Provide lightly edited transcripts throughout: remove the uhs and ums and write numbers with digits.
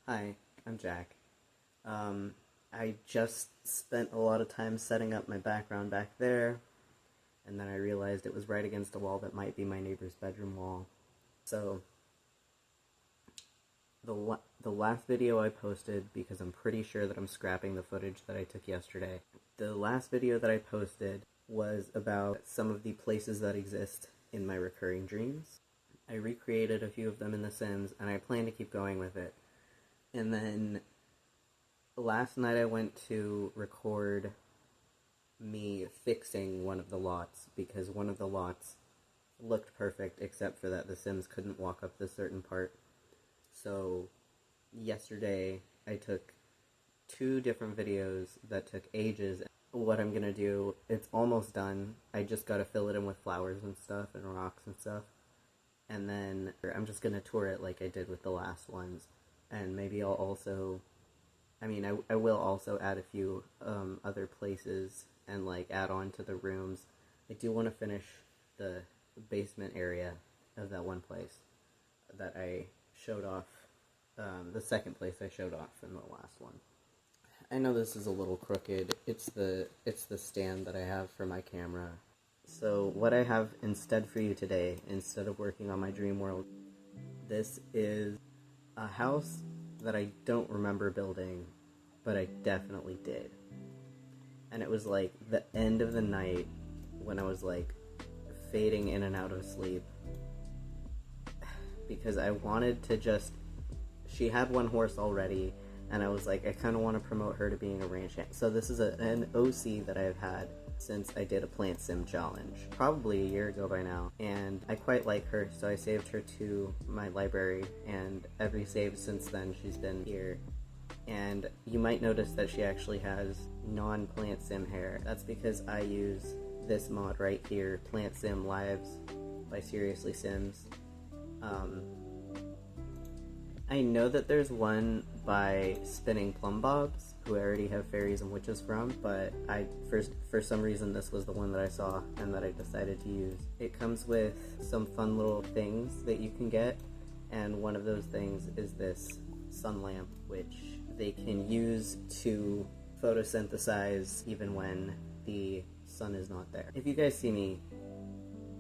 Hi, I'm Jack. I just spent a lot of time setting up my background back there, and then I realized it was right against a wall that might be my neighbor's bedroom wall. So, the last video I posted, because I'm pretty sure that I'm scrapping the footage that I took yesterday, the last video that I posted was about some of the places that exist in my recurring dreams. I recreated a few of them in The Sims, and I plan to keep going with it. And then last night I went to record me fixing one of the lots, because one of the lots looked perfect except for that the Sims couldn't walk up this certain part. So yesterday I took 2 different videos that took ages. What I'm gonna do, it's almost done. I just gotta fill it in with flowers and stuff and rocks and stuff. And then I'm just gonna tour it like I did with the last ones. And maybe I'll also, I will also add a few other places and like add on to the rooms. I do want to finish the basement area of that one place that I showed off, the second place I showed off in the last one. I know this is a little crooked. It's the stand that I have for my camera. So what I have instead for you today, instead of working on my dream world, this is a house that I don't remember building, but I definitely did. And it was like the end of the night when I was like fading in and out of sleep, because I wanted to just, she had one horse already, and I was like, I kind of want to promote her to being a ranch hand. So this is an OC that I've had since I did a plant sim challenge, probably a year ago by now, and I quite like her, so I saved her to my library, and every save since then she's been here. And you might notice that she actually has non-plant sim hair. That's because I use this mod right here, Plant Sim Lives by Seriously Sims. I know that there's one by Spinning Plum Bobs, who I already have fairies and witches from, but for some reason this was the one that I saw and that I decided to use. It comes with some fun little things that you can get, and one of those things is this sun lamp, which they can use to photosynthesize even when the sun is not there. If you guys see me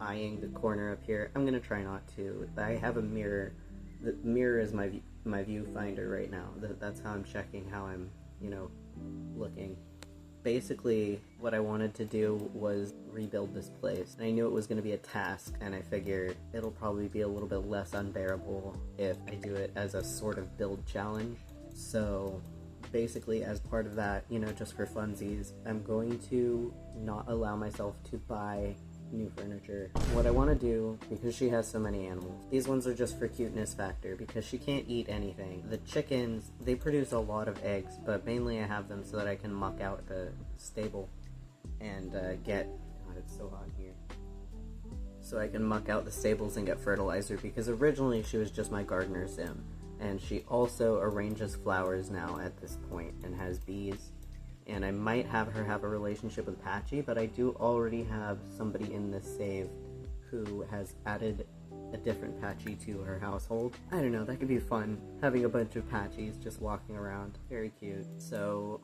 eyeing the corner up here, I'm gonna try not to. I have a mirror. The mirror is my viewfinder right now. That's how I'm checking how I'm, looking. Basically, what I wanted to do was rebuild this place. I knew it was going to be a task, and I figured it'll probably be a little bit less unbearable if I do it as a sort of build challenge. So basically, as part of that, just for funsies, I'm going to not allow myself to buy new furniture. What I want to do, because she has so many animals, these ones are just for cuteness factor, because she can't eat anything. The chickens, they produce a lot of eggs, but mainly I have them so that I can muck out the stable and get, God, it's so hot here, so I can muck out the stables and get fertilizer, because originally she was just my gardener sim, and she also arranges flowers now at this point and has bees. And I might have her have a relationship with Patchy, but I do already have somebody in this save who has added a different Patchy to her household. I don't know, that could be fun, having a bunch of Patchies just walking around. Very cute. So,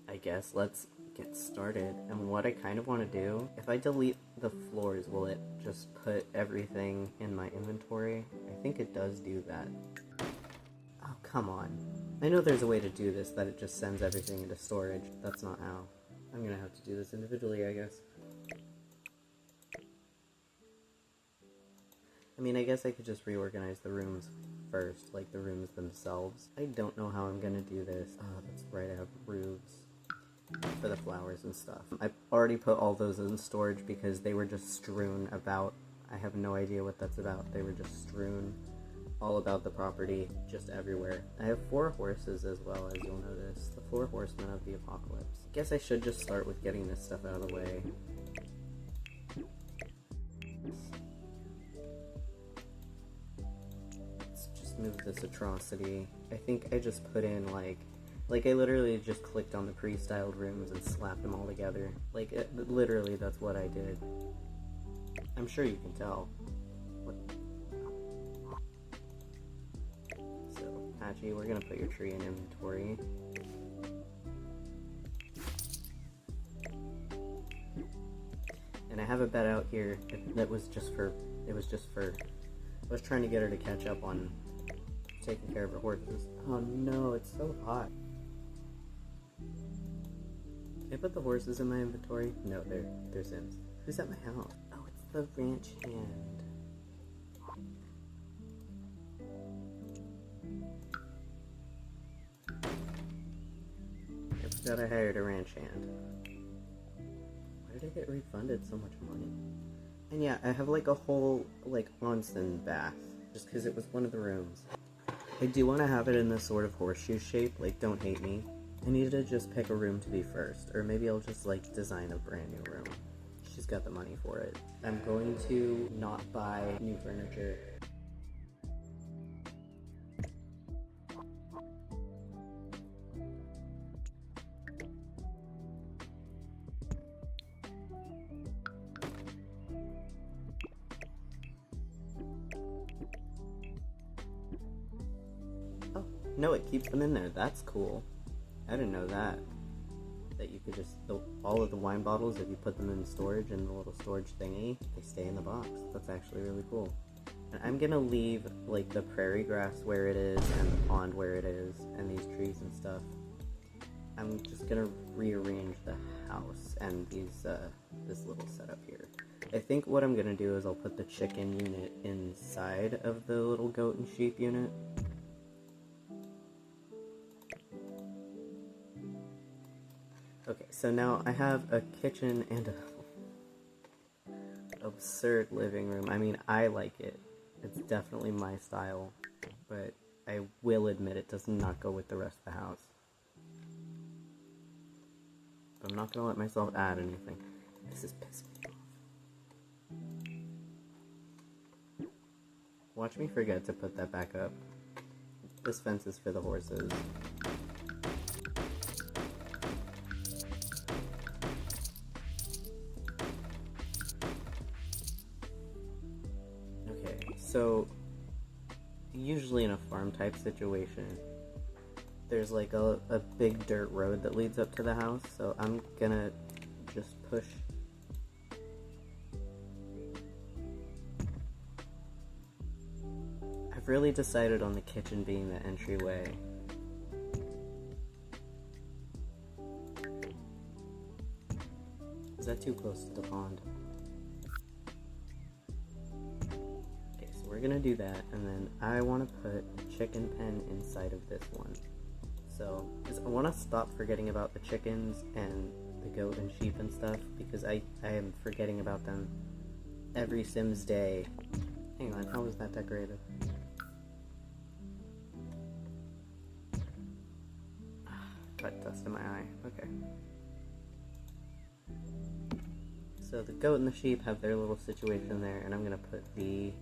I guess let's get started. And what I kind of want to do, if I delete the floors, will it just put everything in my inventory? I think it does do that. Oh, come on. I know there's a way to do this, that it just sends everything into storage. That's not how. I'm gonna have to do this individually, I guess. I guess I could just reorganize the rooms first, like the rooms themselves. I don't know how I'm gonna do this. Oh, that's right, I have roofs for the flowers and stuff. I've already put all those in storage because they were just strewn about. I have no idea what that's about. They were just strewn all about the property, just everywhere. I have 4 horses as well, as you'll notice. The 4 horsemen of the apocalypse. Guess I should just start with getting this stuff out of the way. Let's just move this atrocity. I think I just put in like I literally just clicked on the pre-styled rooms and slapped them all together. Literally that's what I did. I'm sure you can tell. patchy. We're gonna put your tree in inventory. And I have a bed out here that was just for, I was trying to get her to catch up on taking care of her horses. Oh no, it's so hot. Can I put the horses in my inventory? No, they're Sims. Who's at my house? Oh, it's the ranch hand. I forgot I hired a ranch hand. Why did I get refunded so much money? And yeah, I have like a whole like onsen bath just because it was one of the rooms. I do want to have it in this sort of horseshoe shape, like don't hate me. I need to just pick a room to be first, or maybe I'll just like design a brand new room. She's got the money for it. I'm going to not buy new furniture. Oh, no, it keeps them in there. That's cool. I didn't know that. That you could just, all of the wine bottles, if you put them in storage in the little storage thingy, they stay in the box. That's actually really cool. And I'm gonna leave like the prairie grass where it is and the pond where it is and these trees and stuff. I'm just gonna rearrange the house and this little setup here. I think what I'm gonna do is I'll put the chicken unit inside of the little goat and sheep unit. Okay, so now I have a kitchen and a absurd living room. I mean, I like it. It's definitely my style, but I will admit it does not go with the rest of the house. But I'm not gonna let myself add anything. This is pissing me off. Watch me forget to put that back up. This fence is for the horses. So, usually in a farm type situation, there's like a big dirt road that leads up to the house, so I'm gonna just push. I've really decided on the kitchen being the entryway. Is that too close to the pond? We're gonna do that, and then I want to put a chicken pen inside of this one. So, I want to stop forgetting about the chickens and the goat and sheep and stuff, because I am forgetting about them every Sims day. Hang on, how was that decorated? Got dust in my eye. Okay. So the goat and the sheep have their little situation there, and I'm gonna put the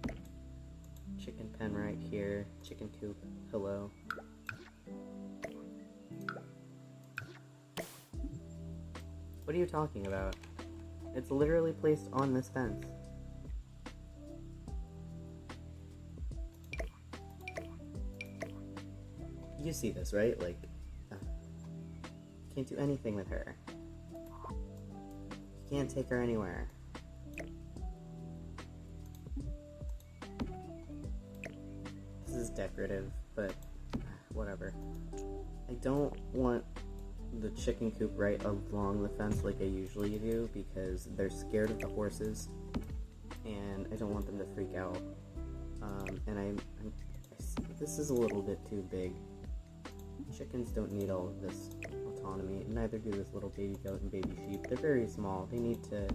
chicken pen right here. Chicken coop. Hello. What are you talking about? It's literally placed on this fence. You see this, right? Like, can't do anything with her. You can't take her anywhere. This is decorative, but whatever. I don't want the chicken coop right along the fence like I usually do, because they're scared of the horses, and I don't want them to freak out. And this is a little bit too big. Chickens don't need all of this autonomy, neither do this little baby goat and baby sheep. They're very small. They need to,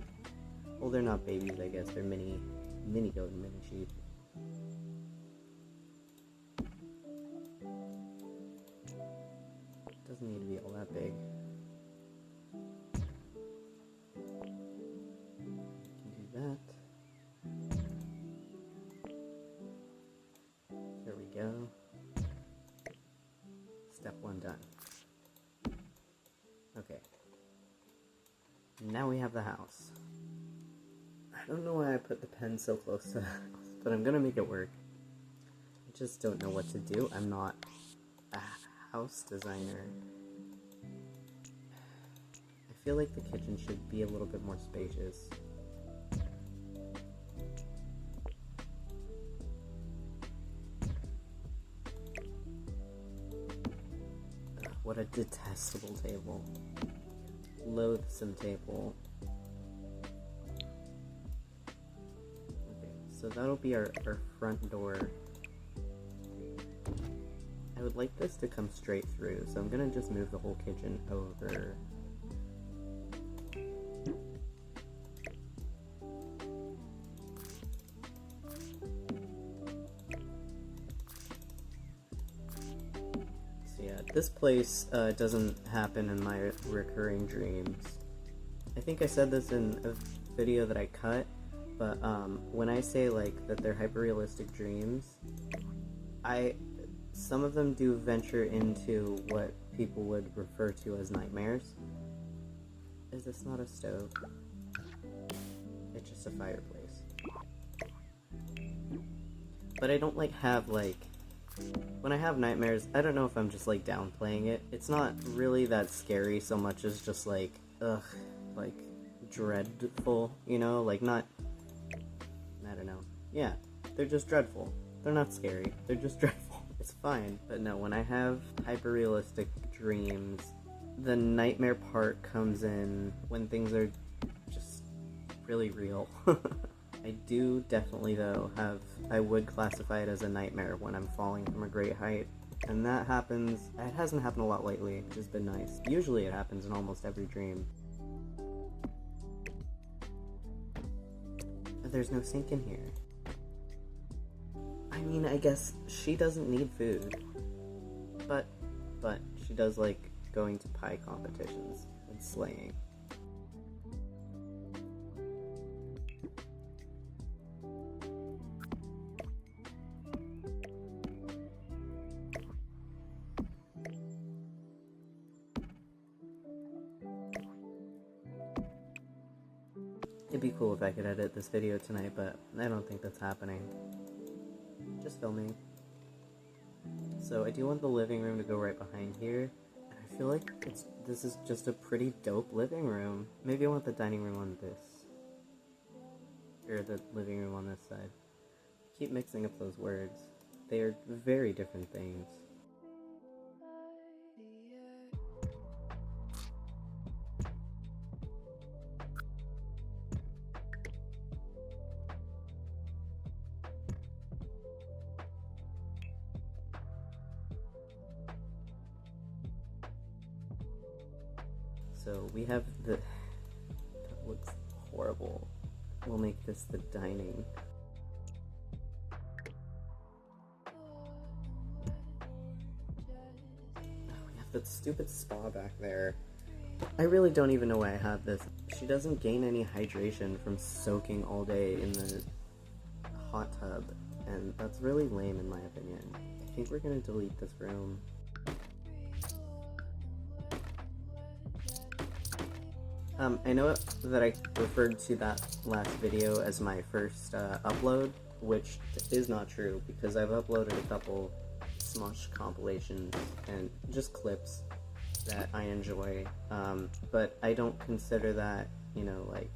well, they're not babies, I guess. They're mini goat and mini sheep. Doesn't need to be all that big. Can do that. There we go. Step one done. Okay. Now we have the house. I don't know why I put the pen so close to the house, but I'm gonna make it work. I just don't know what to do. I'm not house designer, I feel like the kitchen should be a little bit more spacious. Ugh, what a detestable table. Loathsome table. Okay, so that'll be our front door. I would like this to come straight through, so I'm gonna just move the whole kitchen over. So yeah, this place doesn't happen in my recurring dreams. I think I said this in a video that I cut, but when I say like that they're hyper-realistic dreams, some of them do venture into what people would refer to as nightmares. Is this not a stove? It's just a fireplace. But I don't like have like, when I have nightmares, I don't know if I'm just like downplaying it. It's not really that scary so much as just like, ugh, like dreadful, you know? Like not, I don't know. Yeah, they're just dreadful. They're not scary, they're just dreadful. It's fine, but no, when I have hyper-realistic dreams, the nightmare part comes in when things are just really real. I do definitely, though, I would classify it as a nightmare when I'm falling from a great height, and that happens, it hasn't happened a lot lately, which has been nice. Usually it happens in almost every dream. There's no sink in here. I mean, I guess she doesn't need food, but she does like going to pie competitions and slaying. It'd be cool if I could edit this video tonight, but I don't think that's happening. Just filming. So I do want the living room to go right behind here, and I feel like this is just a pretty dope living room. Maybe I want the dining room on this, or the living room on this side. I keep mixing up those words. They are very different things. So we have that looks horrible. We'll make this the dining. Oh, we have that stupid spa back there. I really don't even know why I have this. She doesn't gain any hydration from soaking all day in the hot tub, and that's really lame in my opinion. I think we're gonna delete this room. I know that I referred to that last video as my first upload, which is not true because I've uploaded a couple Smosh compilations and just clips that I enjoy, but I don't consider that, you know, like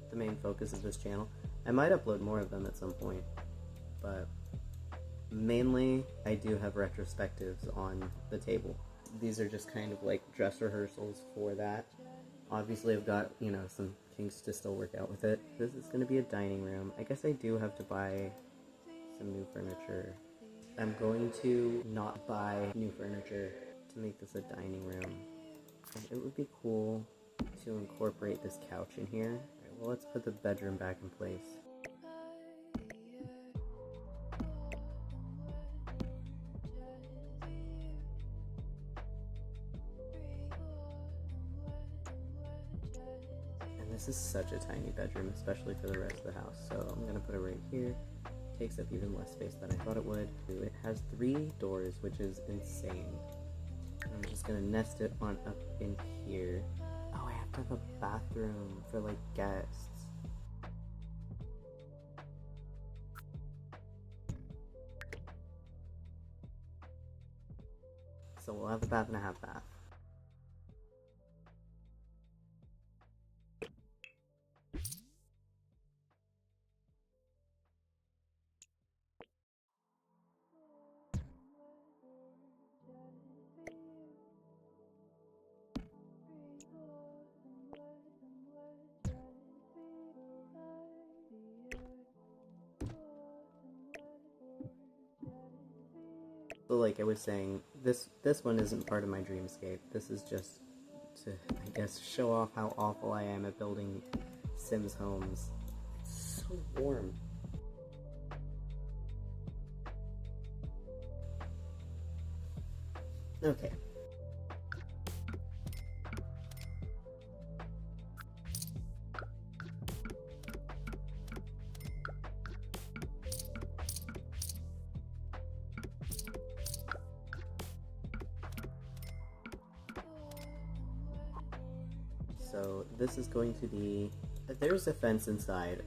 the main focus of this channel. I might upload more of them at some point, but mainly I do have retrospectives on the table. These are just kind of like dress rehearsals for that. Obviously I've got, you know, some kinks to still work out with it. This is going to be a dining room. I guess I do have to buy some new furniture. I'm going to not buy new furniture to make this a dining room. And it would be cool to incorporate this couch in here. Alright, well, let's put the bedroom back in place. This is such a tiny bedroom, especially for the rest of the house, so I'm going to put it right here. Takes up even less space than I thought it would. It has 3 doors, which is insane. I'm just going to nest it on up in here. Oh, I have to have a bathroom for, like, guests. So we'll have a bath and a half bath. So like I was saying, this one isn't part of my dreamscape. This is just to, I guess, show off how awful I am at building Sims homes. It's so warm. Okay. So this is going to be, there's a fence inside.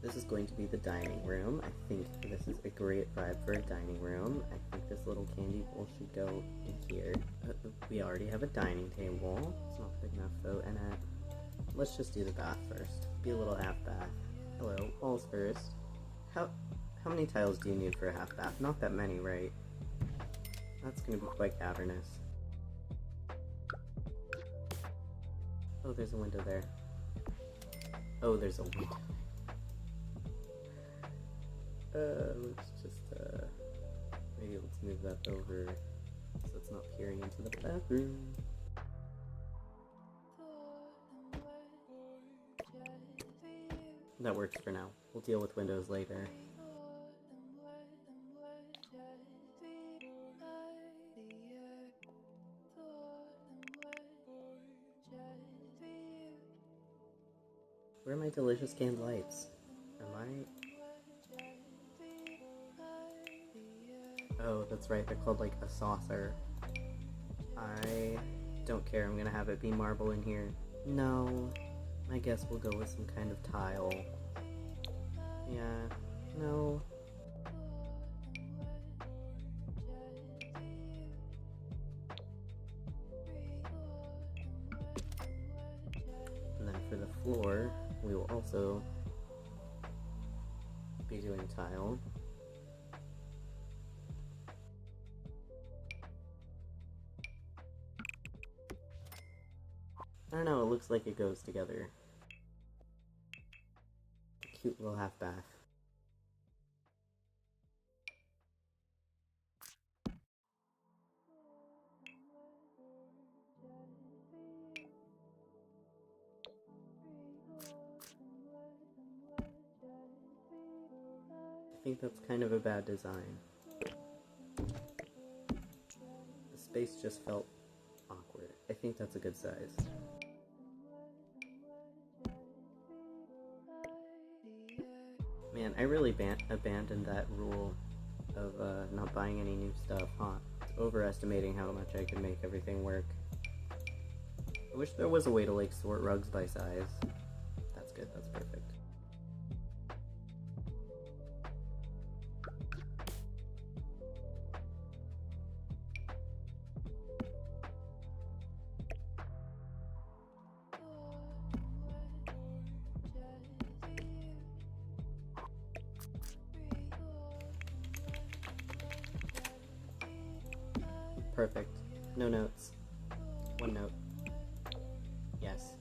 This is going to be the dining room. I think this is a great vibe for a dining room. I think this little candy bowl should go in here. We already have a dining table. It's not big enough though, and let's just do the bath first. Be a little half bath. Hello, walls first. How many tiles do you need for a half bath? Not that many, right? That's gonna be quite cavernous. Oh, there's a window there. Oh, there's a window. Let's just, maybe let's move that over so it's not peering into the bathroom. That works for now. We'll deal with windows later. Where are my delicious canned lights? Am I... Oh, that's right, they're called like a saucer. I don't care, I'm gonna have it be marble in here. No, I guess we'll go with some kind of tile. Yeah, no. And then for the floor, we will also be doing tile. I don't know, it looks like it goes together. Cute little half bath. I think that's kind of a bad design. The space just felt awkward. I think that's a good size. Man, I really abandoned that rule of not buying any new stuff, huh? Overestimating how much I can make everything work. I wish there was a way to like sort rugs by size. That's good, that's perfect. Perfect. No notes. One note. Yes.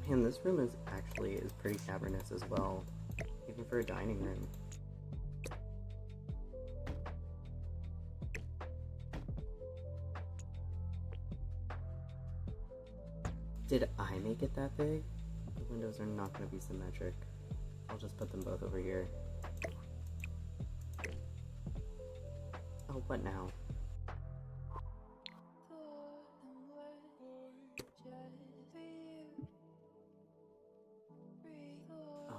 Man, this room is pretty cavernous as well, even for a dining room. Did I make it that big? The windows are not going to be symmetric. I'll just put them both over here. Oh, what now? Oh.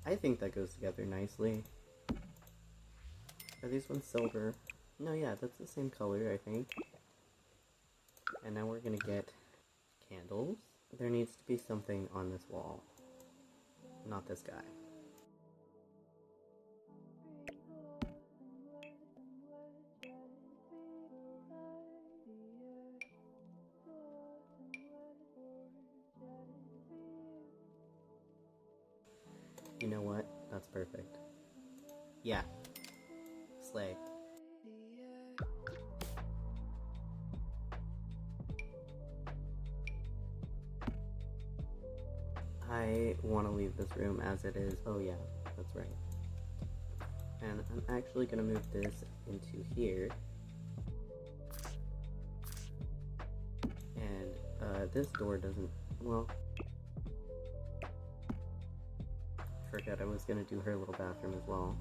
I think that goes together nicely. Are these ones silver? No, yeah, that's the same color, I think. And now we're gonna get candles. There needs to be something on this wall. Not this guy. You know what? That's perfect. Yeah. Slay. I want to leave this room as it is. Oh yeah, that's right. And I'm actually going to move this into here. And this door doesn't, well, forgot I was going to do her little bathroom as well.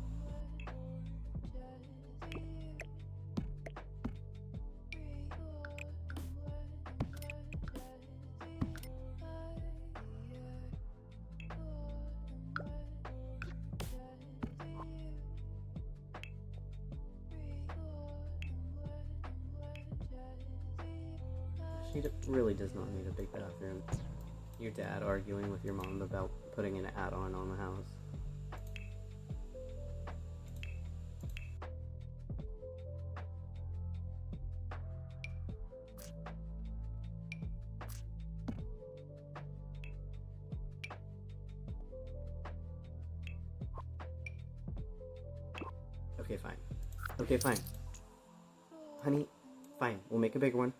She really does not need a big bathroom. Your dad arguing with your mom about putting an add-on on the house. Okay, fine. Okay, fine. Honey, fine. We'll make a big one.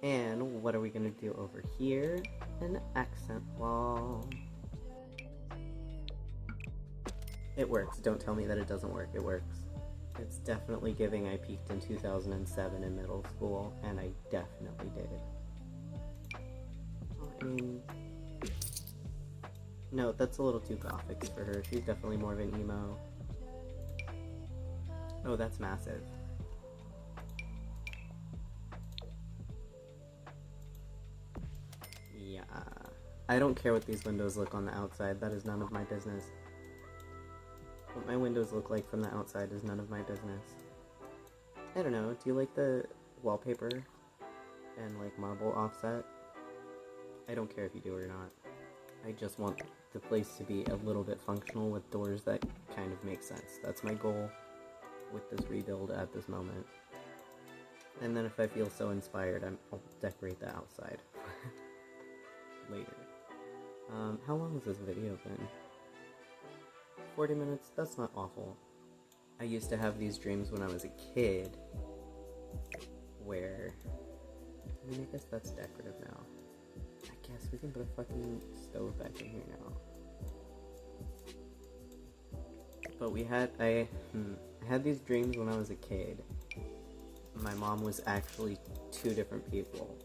And what are we gonna do over here? An accent wall. It works. Don't tell me that it doesn't work. It works. It's definitely giving I peaked in 2007 in middle school, and I definitely did. I mean, no, that's a little too gothic for her. She's definitely more of an emo. Oh, that's massive. Yeah. I don't care what these windows look on the outside. That is none of my business. What my windows look like from the outside is none of my business. I don't know, do you like the wallpaper and like marble offset? I don't care if you do or not. I just want the place to be a little bit functional with doors that kind of make sense. That's my goal with this rebuild at this moment. And then if I feel so inspired, I'll decorate the outside later. How long has this video been? 40 minutes? That's not awful. I used to have these dreams when I was a kid where, I mean, I guess that's decorative now. I guess we can put a fucking stove back in here now. But I had these dreams when I was a kid. My mom was actually two different people.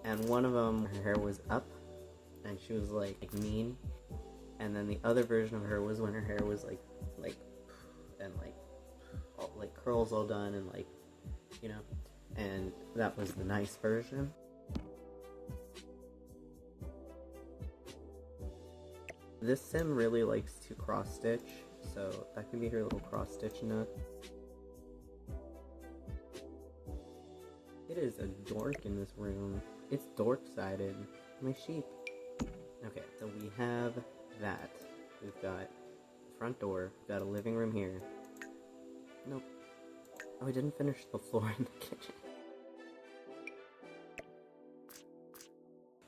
And one of them, her hair was up, and she was like mean. And then the other version of her was when her hair was like curls all done and like, you know, and that was the nice version. This sim really likes to cross stitch, so that can be her little cross stitch nook. It is a dork in this room. It's dork-sided. My sheep. Okay, so we have that. We've got the front door. We've got a living room here. Nope. Oh, I didn't finish the floor in the kitchen.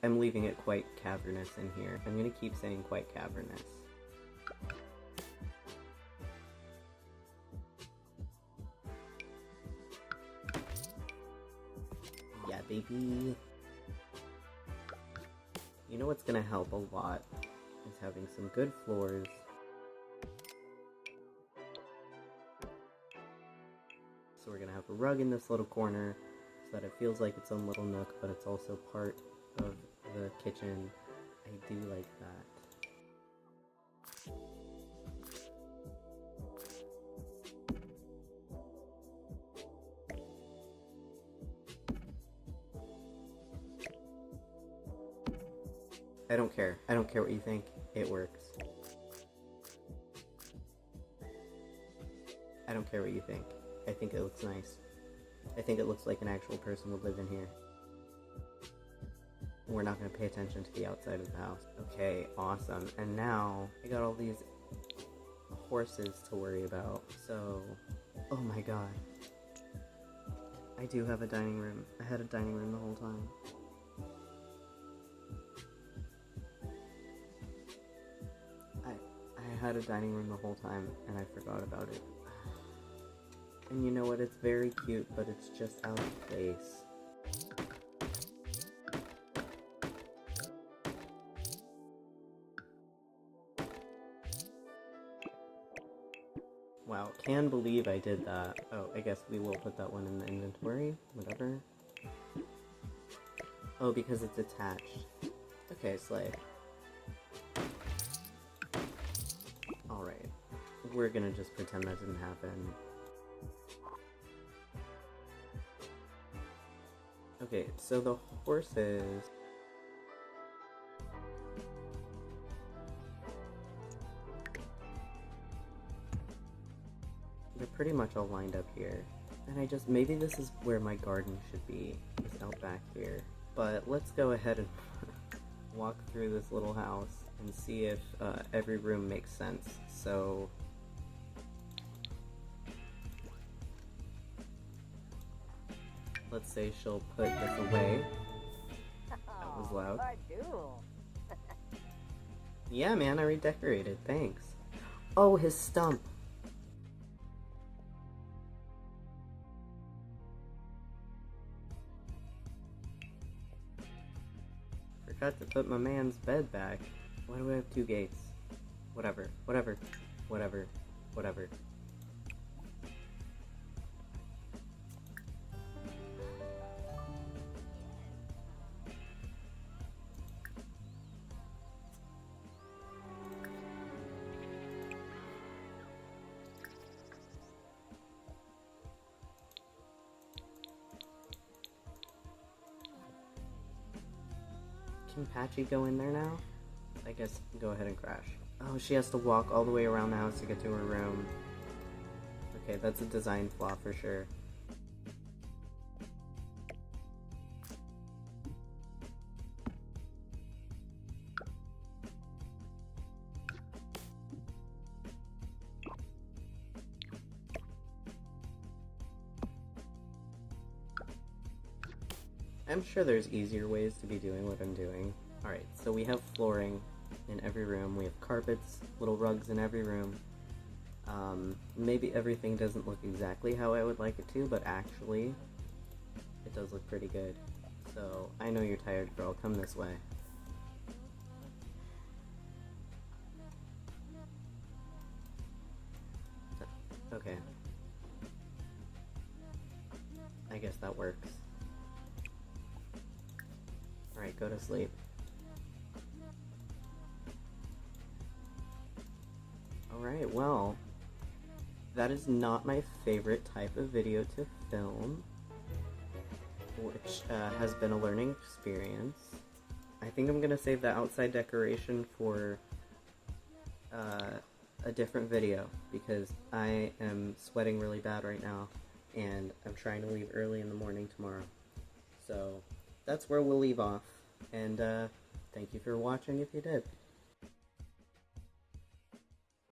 I'm leaving it quite cavernous in here. I'm gonna keep saying quite cavernous. Yeah, baby. You know what's gonna help a lot is having some good floors. So we're gonna have a rug in this little corner so that it feels like its own little nook, but it's also part of the kitchen. I do like that. I don't care. I don't care what you think. It works. I don't care what you think. I think it looks nice. I think it looks like an actual person would live in here. We're not going to pay attention to the outside of the house. Okay, awesome. And now I got all these horses to worry about. So, oh my god. I do have a dining room. I had a dining room the whole time. I had a dining room the whole time and I forgot about it. And you know what? It's very cute, but it's just out of place. Wow, can't believe I did that. Oh, I guess we will put that one in the inventory. Whatever. Oh, because it's attached. Okay, slay. Alright. We're gonna just pretend that didn't happen. Okay, so the horses... they're pretty much all lined up here. And maybe this is where my garden should be, is out back here. But let's go ahead and walk through this little house and see if every room makes sense. So... let's say she'll put this away. That was loud. Yeah, man, I redecorated. Thanks. Oh, his stump. Forgot to put my man's bed back. Why do I have 2 gates? Whatever. Whatever. Whatever. Whatever. Can Patchy go in there now? I guess go ahead and crash. Oh, she has to walk all the way around the house to get to her room. Okay, that's a design flaw for sure. I'm sure there's easier ways to be doing what I'm doing. Alright, so we have flooring in every room, we have carpets, little rugs in every room. Maybe everything doesn't look exactly how I would like it to, but actually, it does look pretty good. So, I know you're tired, girl, come this way. Okay. I guess that works. Alright, go to sleep. Alright, well, that is not my favorite type of video to film, which has been a learning experience. I think I'm gonna save the outside decoration for a different video, because I am sweating really bad right now, and I'm trying to leave early in the morning tomorrow. So, that's where we'll leave off, and thank you for watching if you did.